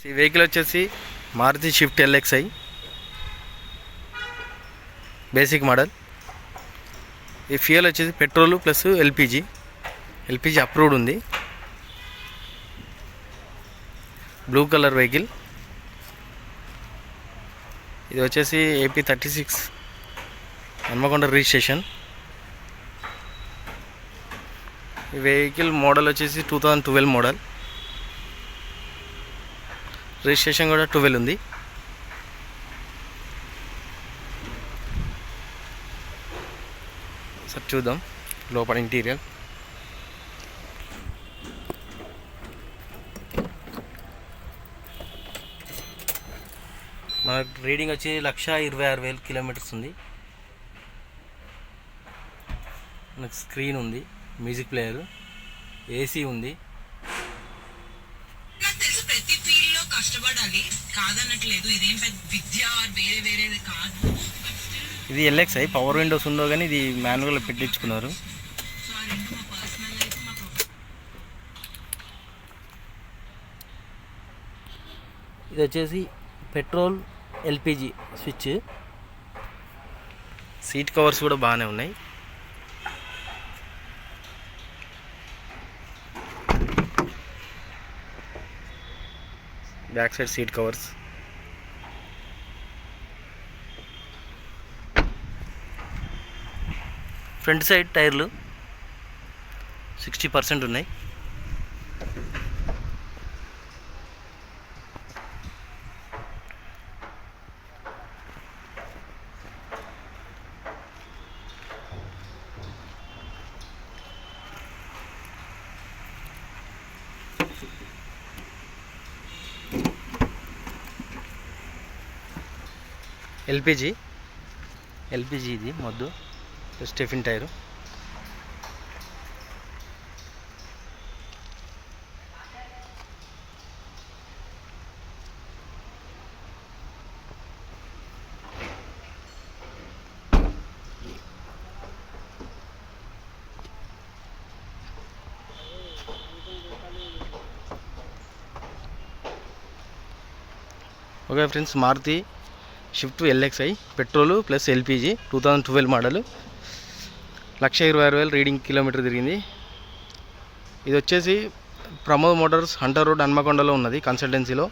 ఈ వెహికల్ వచ్చేసి Maruti Swift LXI basic model. ఈ ఫ్యూయల్ వచ్చేసి పెట్రోల్ ప్లస్ ఎల్పిజి అప్రూవ్డ్ ఉంది. Blue colour vehicle. ఇది వచ్చేసి ఏపీ 36 హన్మకొండ రిజిస్ట్రేషన్. ఈ వెహికల్ మోడల్ వచ్చేసి 2012 మోడల్. రిజిస్ట్రేషన్ కూడా 12 ఉంది. సార్ చూద్దాం లోపల ఇంటీరియర్. మన రీడింగ్ వచ్చి 1,26,000 కిలోమీటర్స్ ఉంది. మనకు స్క్రీన్ ఉంది, మ్యూజిక్ ప్లేయర్, ఏసీ ఉంది. కష్టపడాలి కాదన్నట్లేదు, ఇదేం పెద్ద విద్య వేరేది కాదు. ఇది ఎల్ఎక్స్ఐ పవర్ విండోస్ ఉండో కానీ ఇది మాన్యువల్ పెట్టించుకున్నారు. ఇది వచ్చేసి petrol LPG switch. Seat covers కూడా బాగానే ఉన్నాయి. Back side seat covers. Front side టైర్లు 60% ఉన్నాయి. ఎల్పిజి ఇది మొద్దు stepney tyre. Okay friends, Maruti Swift LXI petrol plus LPG 2012 model. 1,26,000 reading kilometre తిరిగింది. ఇది వచ్చేసి ప్రమోద్ మోటార్స్ హంటర్ రోడ్ హన్మకొండలో ఉన్నది కన్సల్టెన్సీలో.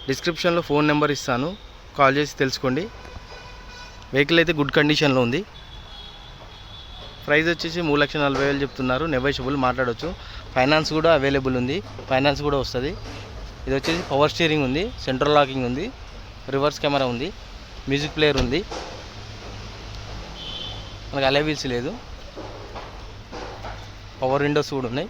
డిస్క్రిప్షన్లో ఫోన్ నెంబర్ ఇస్తాను, కాల్ చేసి తెలుసుకోండి. వెహికల్ అయితే గుడ్ కండిషన్లో ఉంది. ప్రైస్ వచ్చేసి 3,40,000 చెప్తున్నారు. నెగోషియబుల్ మాట్లాడవచ్చు. ఫైనాన్స్ కూడా అవైలబుల్ ఉంది, ఫైనాన్స్ కూడా వస్తుంది. ఇది వచ్చేసి పవర్ స్టీరింగ్ ఉంది, సెంట్రల్ లాకింగ్ ఉంది, రివర్స్ కెమెరా ఉంది, మ్యూజిక్ ప్లేయర్ ఉంది. మనకు అలై వీల్స్ లేదు, పవర్ విండోస్ కూడా ఉన్నాయి.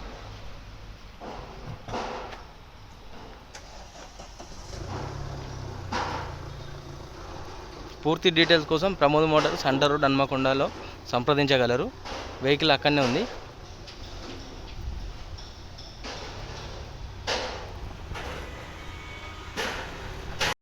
పూర్తి డీటెయిల్స్ కోసం ప్రమోద్ మోటార్స్ హంటర్ రోడ్ హన్మకొండలో సంప్రదించగలరు. వెహికల్ అక్కడనే ఉంది.